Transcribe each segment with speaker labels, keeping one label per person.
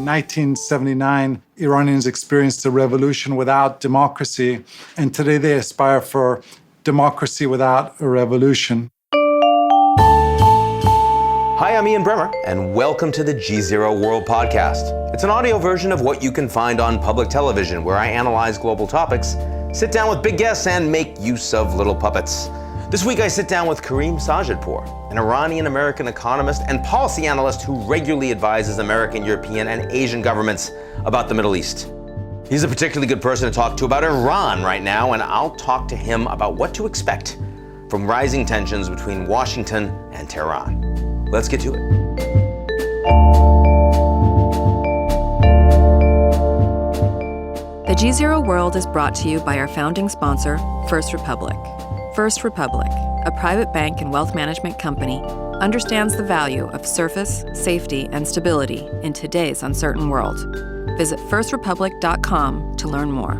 Speaker 1: 1979, Iranians experienced a revolution without democracy, and today they aspire for democracy without a revolution.
Speaker 2: Hi, I'm Ian Bremmer, and welcome to the GZERO World Podcast. It's an audio version of what you can find on public television, where I analyze global topics, sit down with big guests, and make use of little puppets. This week, I sit down with Karim Sadjadpour, an Iranian-American economist and policy analyst who regularly advises American, European, and Asian governments about the Middle East. He's a particularly good person to talk to about Iran right now, and I'll talk to him about what to expect from rising tensions between Washington and Tehran. Let's get to it.
Speaker 3: The GZERO World is brought to you by our founding sponsor, First Republic. First Republic, a private bank and wealth management company, understands the value of service, safety, and stability in today's uncertain world. Visit firstrepublic.com to learn more.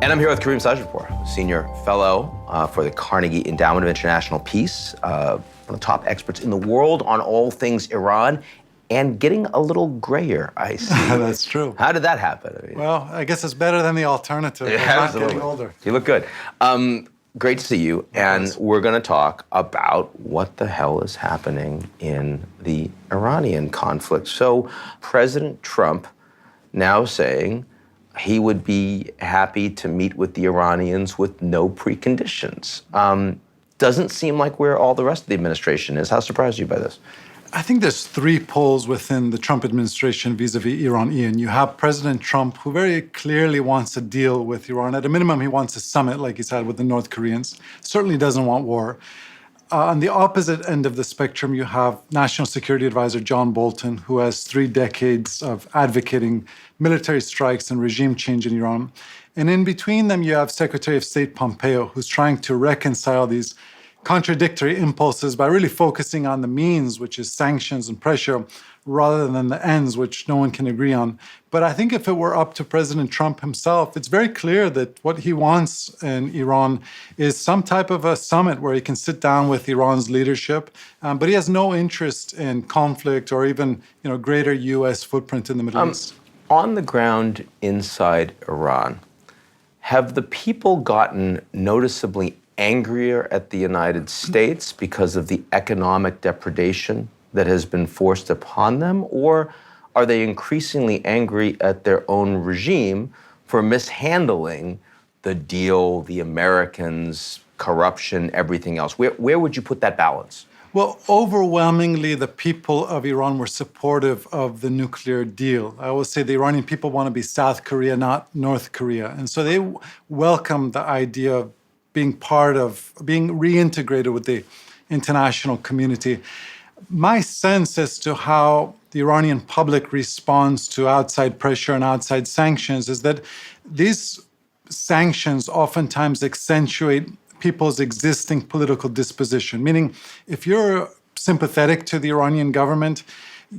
Speaker 2: And I'm here with Karim Sadjadpour, Senior Fellow for the Carnegie Endowment of International Peace, one of the top experts in the world on all things Iran, and getting a little grayer, I see.
Speaker 1: That's true.
Speaker 2: How did that happen? I mean,
Speaker 1: Well, I guess it's better than the alternative.
Speaker 2: yeah,
Speaker 1: I'm not
Speaker 2: absolutely.
Speaker 1: getting older.
Speaker 2: You look good. Great to see you, and we're going to talk about what the hell is happening in the Iranian conflict. So President Trump now saying he would be happy to meet with the Iranians with no preconditions. Doesn't seem like where all the rest of the administration is. How surprised are you by this?
Speaker 1: I think there's three poles within the Trump administration vis-a-vis Iran, Ian. You have President Trump, who very clearly wants a deal with Iran. At a minimum, he wants a summit, like he's had with the North Koreans. Certainly doesn't want war. On the opposite end of the spectrum, you have National Security Advisor John Bolton, who has 3 decades of advocating military strikes and regime change in Iran. And in between them, you have Secretary of State Pompeo, who's trying to reconcile these contradictory impulses by really focusing on the means, which is sanctions and pressure, rather than the ends, which no one can agree on. But I think if it were up to President Trump himself, it's very clear that what he wants in Iran is some type of a summit where he can sit down with Iran's leadership, but he has no interest in conflict or even, greater U.S. footprint in the Middle East.
Speaker 2: On the ground inside Iran, have the people gotten noticeably angrier at the United States because of the economic depredation that has been forced upon them? Or are they increasingly angry at their own regime for mishandling the deal, the Americans, corruption, everything else? Where would you put that balance?
Speaker 1: Well, overwhelmingly, the people of Iran were supportive of the nuclear deal. I always say the Iranian people want to be South Korea, not North Korea. And so they welcome the idea of being reintegrated with the international community. My sense as to how the Iranian public responds to outside pressure and outside sanctions is that these sanctions oftentimes accentuate people's existing political disposition. Meaning, if you're sympathetic to the Iranian government,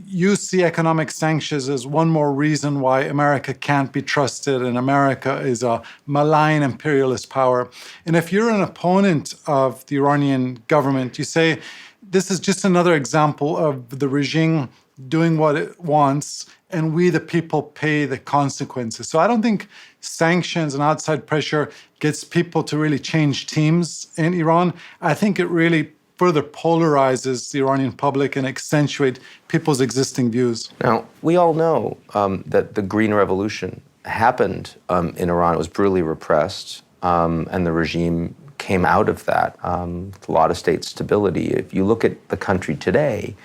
Speaker 1: you see economic sanctions as one more reason why America can't be trusted and America is a malign imperialist power. And if you're an opponent of the Iranian government, you say, this is just another example of the regime doing what it wants, and we, the people, pay the consequences. So I don't think sanctions and outside pressure gets people to really change teams in Iran. I think it really further polarizes the Iranian public and accentuate people's existing views.
Speaker 2: Now, we all know that the Green Revolution happened in Iran. It was brutally repressed, and the regime came out of that with a lot of state stability. If you look at the country today,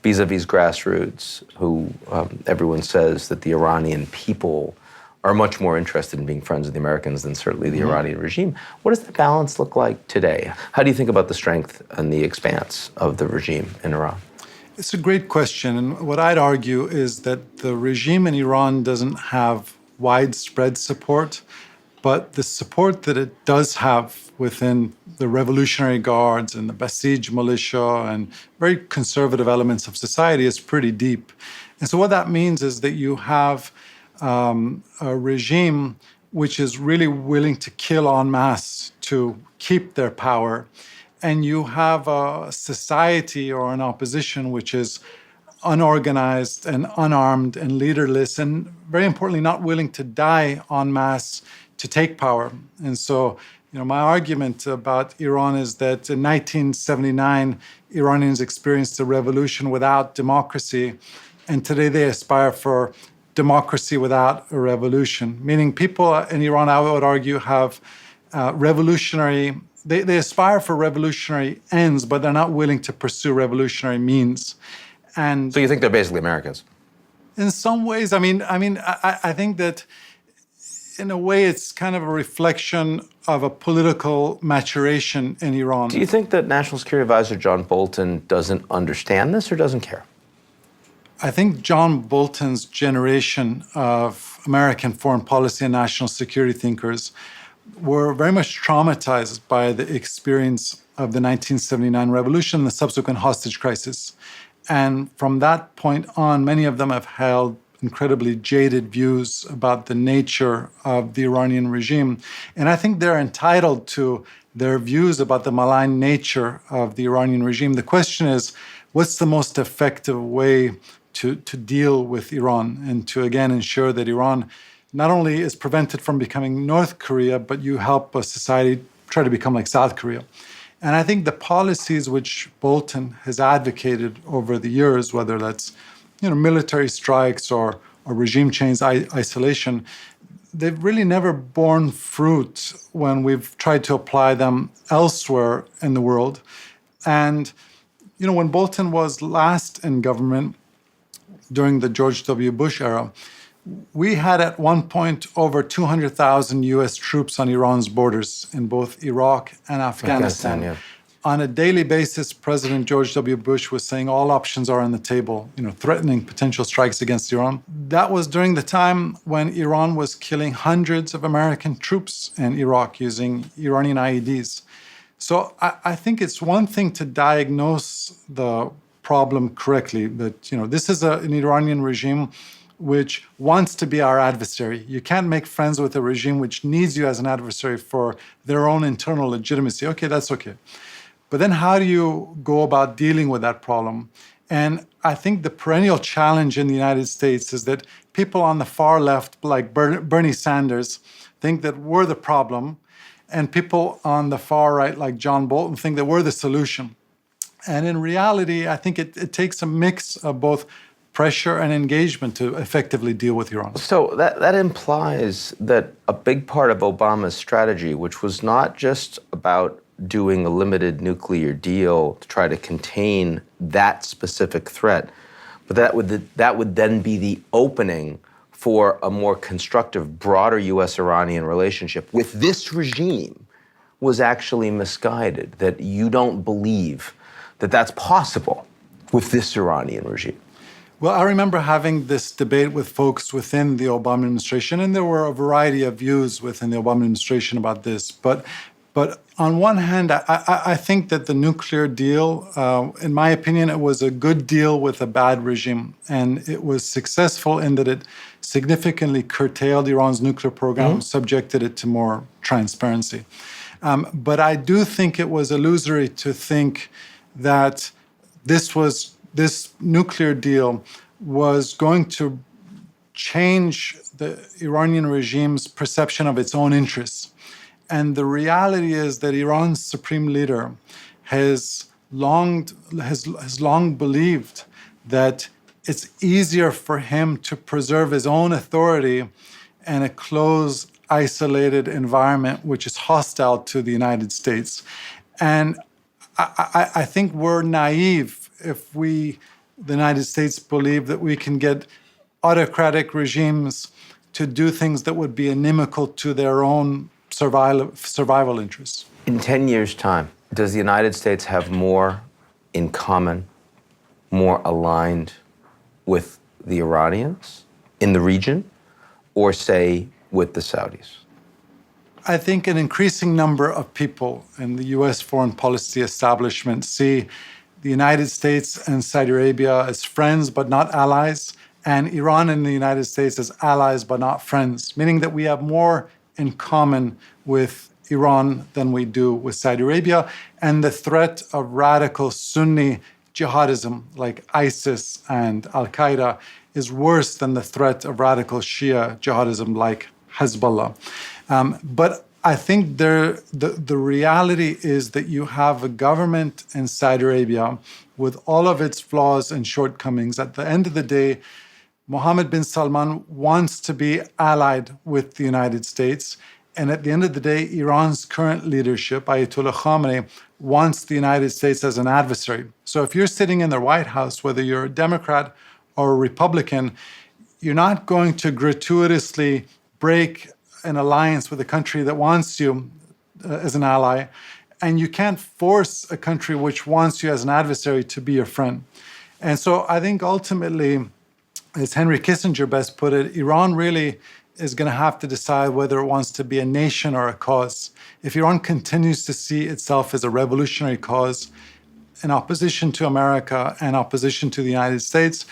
Speaker 2: vis-a-vis grassroots, who everyone says that the Iranian people are much more interested in being friends of the Americans than certainly the Iranian regime. What does the balance look like today? How do you think about the strength and the expanse of the regime in Iran?
Speaker 1: It's a great question. And what I'd argue is that the regime in Iran doesn't have widespread support, but the support that it does have within the Revolutionary Guards and the Basij militia and very conservative elements of society is pretty deep. And so what that means is that you have a regime which is really willing to kill en masse to keep their power. And you have a society or an opposition which is unorganized and unarmed and leaderless, and very importantly, not willing to die en masse to take power. And so, my argument about Iran is that in 1979, Iranians experienced a revolution without democracy, and today they aspire for democracy without a revolution. Meaning people in Iran, I would argue, have revolutionary, they aspire for revolutionary ends, but they're not willing to pursue revolutionary means. And
Speaker 2: So you think they're basically Americans?
Speaker 1: in some ways, I think that in a way it's kind of a reflection of a political maturation in Iran.
Speaker 2: Do you think that National Security Advisor John Bolton doesn't understand this or doesn't care?
Speaker 1: I think John Bolton's generation of American foreign policy and national security thinkers were very much traumatized by the experience of the 1979 revolution and the subsequent hostage crisis. And from that point on, many of them have held incredibly jaded views about the nature of the Iranian regime. And I think they're entitled to their views about the malign nature of the Iranian regime. The question is, what's the most effective way to deal with Iran and to, again, ensure that Iran not only is prevented from becoming North Korea, but you help a society try to become like South Korea. And I think the policies which Bolton has advocated over the years, whether that's military strikes or regime change, isolation, they've really never borne fruit when we've tried to apply them elsewhere in the world. And when Bolton was last in government during the George W. Bush era, we had at one point over 200,000 U.S. troops on Iran's borders in both Iraq and Afghanistan.
Speaker 2: Yeah.
Speaker 1: On a daily basis, President George W. Bush was saying all options are on the table, threatening potential strikes against Iran. That was during the time when Iran was killing hundreds of American troops in Iraq using Iranian IEDs. So I think it's one thing to diagnose the problem correctly, that this is an Iranian regime which wants to be our adversary. You can't make friends with a regime which needs you as an adversary for their own internal legitimacy. Okay, that's okay. But then how do you go about dealing with that problem? And I think the perennial challenge in the United States is that people on the far left, like Bernie Sanders, think that we're the problem, and people on the far right, like John Bolton, think that we're the solution. And in reality, I think it takes a mix of both pressure and engagement to effectively deal with Iran.
Speaker 2: So that implies that a big part of Obama's strategy, which was not just about doing a limited nuclear deal to try to contain that specific threat, but that would then be the opening for a more constructive, broader U.S.-Iranian relationship with this regime, was actually misguided, that you don't believe that that's possible with this Iranian regime.
Speaker 1: Well, I remember having this debate with folks within the Obama administration, and there were a variety of views within the Obama administration about this. But on one hand, I think that the nuclear deal, in my opinion, it was a good deal with a bad regime. And it was successful in that it significantly curtailed Iran's nuclear program, subjected it to more transparency. But I do think it was illusory to think that this nuclear deal was going to change the Iranian regime's perception of its own interests. And the reality is that Iran's supreme leader has long believed that it's easier for him to preserve his own authority in a closed, isolated environment which is hostile to the United States. And I think we're naive if the United States, believe that we can get autocratic regimes to do things that would be inimical to their own survival interests.
Speaker 2: In 10 years' time, does the United States have more in common, more aligned with the Iranians in the region, or say with the Saudis?
Speaker 1: I think an increasing number of people in the U.S. foreign policy establishment see the United States and Saudi Arabia as friends but not allies, and Iran and the United States as allies but not friends, meaning that we have more in common with Iran than we do with Saudi Arabia. And the threat of radical Sunni jihadism like ISIS and Al-Qaeda is worse than the threat of radical Shia jihadism like Hezbollah. But I think the reality is that you have a government in Saudi Arabia with all of its flaws and shortcomings. At the end of the day, Mohammed bin Salman wants to be allied with the United States. And at the end of the day, Iran's current leadership, Ayatollah Khamenei, wants the United States as an adversary. So if you're sitting in the White House, whether you're a Democrat or a Republican, you're not going to gratuitously break an alliance with a country that wants you as an ally. And you can't force a country which wants you as an adversary to be your friend. And so I think ultimately, as Henry Kissinger best put it, Iran really is going to have to decide whether it wants to be a nation or a cause. If Iran continues to see itself as a revolutionary cause in opposition to America and opposition to the United States,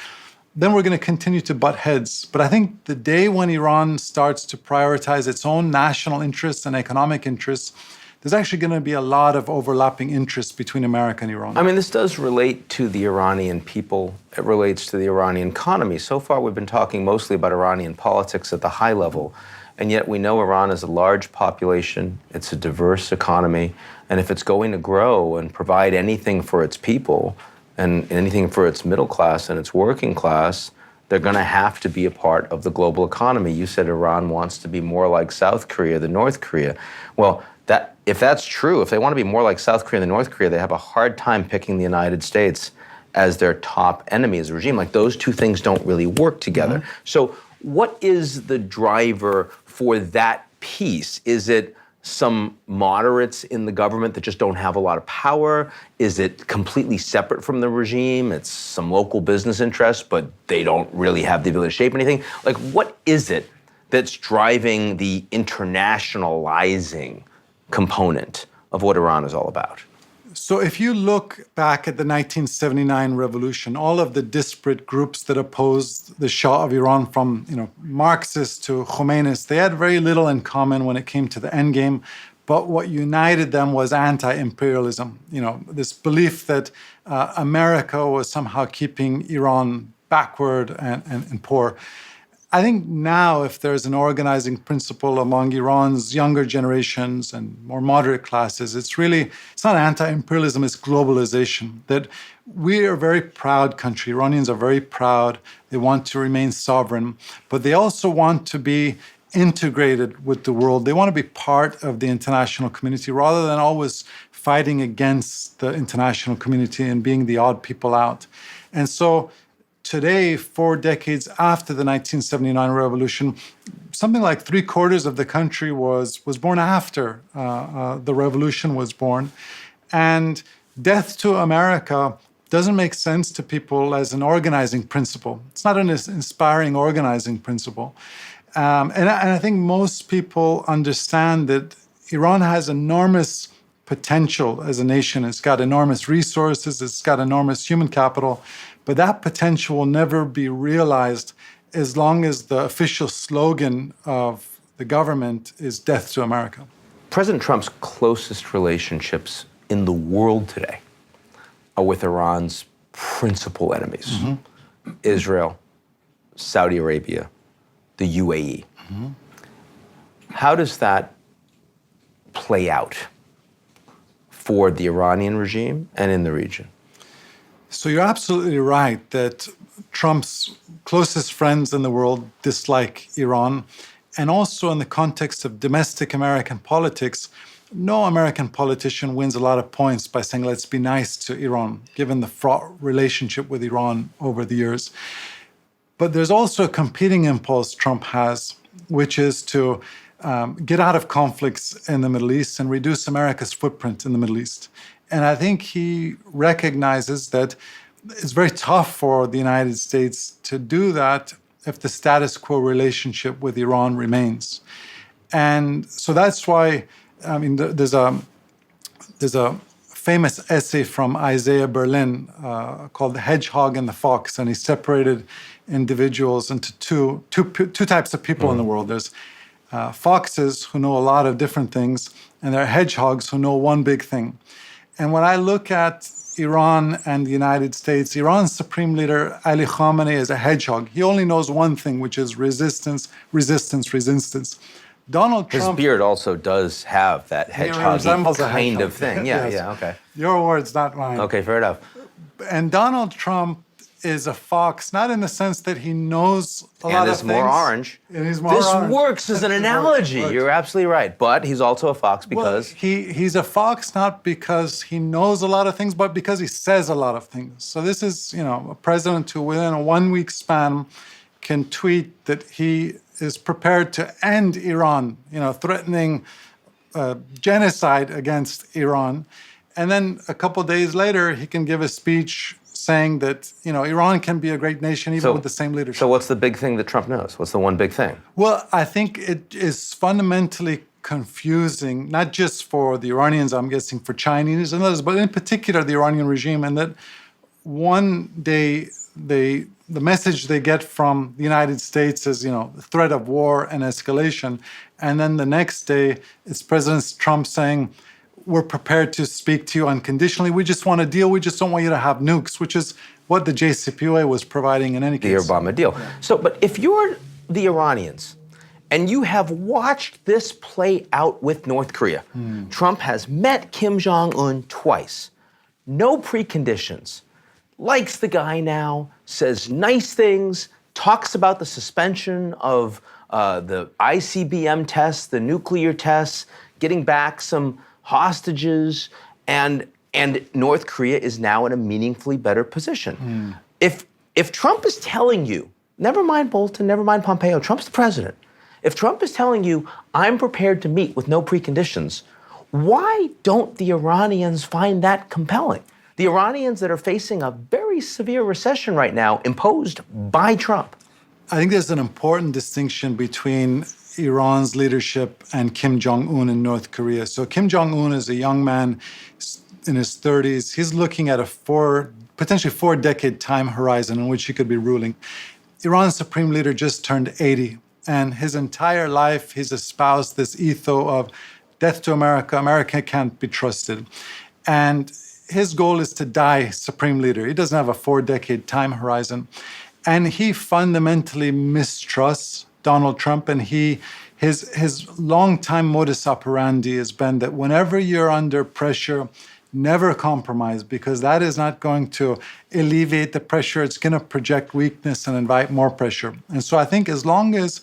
Speaker 1: then we're going to continue to butt heads. But I think the day when Iran starts to prioritize its own national interests and economic interests, there's actually going to be a lot of overlapping interests between America and Iran.
Speaker 2: I mean, this does relate to the Iranian people. It relates to the Iranian economy. So far, we've been talking mostly about Iranian politics at the high level, and yet we know Iran is a large population. It's a diverse economy, and if it's going to grow and provide anything for its people and anything for its middle class and its working class, they're going to have to be a part of the global economy. You said Iran wants to be more like South Korea than North Korea. Well, if that's true, if they want to be more like South Korea than North Korea, they have a hard time picking the United States as their top enemy as a regime. Like, those two things don't really work together. Mm-hmm. So what is the driver for that piece? Is it some moderates in the government that just don't have a lot of power? Is it completely separate from the regime? It's some local business interests, but they don't really have the ability to shape anything. Like, what is it that's driving the internationalizing component of what Iran is all about?
Speaker 1: So if you look back at the 1979 revolution, all of the disparate groups that opposed the Shah of Iran, from Marxists to Khomeinists, they had very little in common when it came to the endgame. But what united them was anti-imperialism. This belief that America was somehow keeping Iran backward and poor. I think now, if there's an organizing principle among Iran's younger generations and more moderate classes, it's not anti-imperialism, it's globalization. That we are a very proud country. Iranians are very proud. They want to remain sovereign, but they also want to be integrated with the world. They want to be part of the international community rather than always fighting against the international community and being the odd people out. And so today, 4 decades after the 1979 revolution, something like 3/4 of the country was born after the revolution was born. And death to America doesn't make sense to people as an organizing principle. It's not an inspiring organizing principle. And I think most people understand that Iran has enormous potential as a nation. It's got enormous resources. It's got enormous human capital. But that potential will never be realized as long as the official slogan of the government is death to America.
Speaker 2: President Trump's closest relationships in the world today are with Iran's principal enemies, Israel, Saudi Arabia, the UAE. How does that play out for the Iranian regime and in the region?
Speaker 1: So you're absolutely right that Trump's closest friends in the world dislike Iran. And also in the context of domestic American politics, no American politician wins a lot of points by saying, let's be nice to Iran, given the fraught relationship with Iran over the years. But there's also a competing impulse Trump has, which is to get out of conflicts in the Middle East and reduce America's footprint in the Middle East. And I think he recognizes that it's very tough for the United States to do that if the status quo relationship with Iran remains. And so that's why, there's a famous essay from Isaiah Berlin called The Hedgehog and the Fox, and he separated individuals into two types of people in the world. There's foxes who know a lot of different things, and there are hedgehogs who know one big thing. And when I look at Iran and the United States, Iran's supreme leader, Ali Khamenei, is a hedgehog. He only knows one thing, which is resistance, resistance, resistance. Donald Trump...
Speaker 2: His beard also does have that hedgehog kind of thing. Yeah,
Speaker 1: Yes.
Speaker 2: yeah, okay.
Speaker 1: Your words, not mine.
Speaker 2: Okay, fair enough.
Speaker 1: And Donald Trump is a fox, not in the sense that he knows a lot of things.
Speaker 2: And is more orange.
Speaker 1: And he's more
Speaker 2: this
Speaker 1: orange.
Speaker 2: works as an analogy.
Speaker 1: Works.
Speaker 2: You're absolutely right. But he's also a fox because...
Speaker 1: Well, he's a fox not because he knows a lot of things, but because he says a lot of things. So this is, a president who within a 1-week span can tweet that he is prepared to end Iran, threatening genocide against Iran. And then a couple days later, he can give a speech saying that, Iran can be a great nation even with the same leadership.
Speaker 2: So what's the big thing that Trump knows? What's the one big thing?
Speaker 1: Well, I think it is fundamentally confusing, not just for the Iranians, I'm guessing for Chinese and others, but in particular the Iranian regime, and that one day the message they get from the United States is, the threat of war and escalation. And then the next day, it's President Trump saying, we're prepared to speak to you unconditionally. We just want a deal. We just don't want you to have nukes, which is what the JCPOA was providing in any case.
Speaker 2: The Obama deal. Yeah. So, but if you're the Iranians and you have watched this play out with North Korea, Trump has met Kim Jong-un twice, no preconditions, likes the guy now, says nice things, talks about the suspension of the ICBM tests, the nuclear tests, getting back some hostages, and North Korea is now in a meaningfully better position. If Trump is telling you, never mind Bolton, never mind Pompeo, Trump's the president. If Trump is telling you, I'm prepared to meet with no preconditions, why don't the Iranians find that compelling? The Iranians that are facing a very severe recession right now imposed by Trump.
Speaker 1: I think there's an important distinction between Iran's leadership and Kim Jong-un in North Korea. So Kim Jong-un is a young man in his 30s. He's looking at a potentially 4-decade time horizon in which he could be ruling. Iran's supreme leader just turned 80, and his entire life he's espoused this ethos of death to America, America can't be trusted. And his goal is to die supreme leader. He doesn't have a 4-decade time horizon. And he fundamentally mistrusts Donald Trump, and his longtime modus operandi has been that whenever you're under pressure, never compromise, because that is not going to alleviate the pressure. It's going to project weakness and invite more pressure. And so I think as long as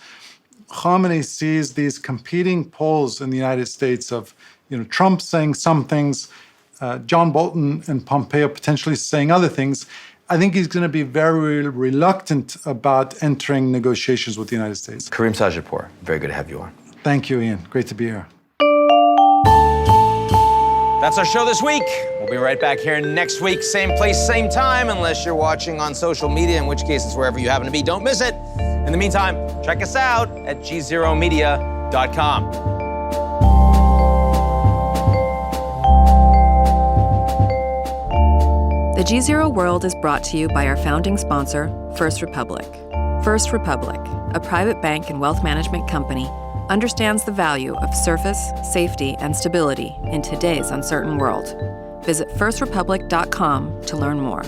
Speaker 1: Khamenei sees these competing poles in the United States of, Trump saying some things, John Bolton and Pompeo potentially saying other things, I think he's going to be very reluctant about entering negotiations with the United States.
Speaker 2: Karim Sadjadpour, very good to have you on.
Speaker 1: Thank you, Ian. Great to be here.
Speaker 2: That's our show this week. We'll be right back here next week, same place, same time, unless you're watching on social media, in which case it's wherever you happen to be. Don't miss it. In the meantime, check us out at GZEROmedia.com.
Speaker 3: The GZERO World is brought to you by our founding sponsor, First Republic. First Republic, a private bank and wealth management company, understands the value of surface, safety, and stability in today's uncertain world. Visit firstrepublic.com to learn more.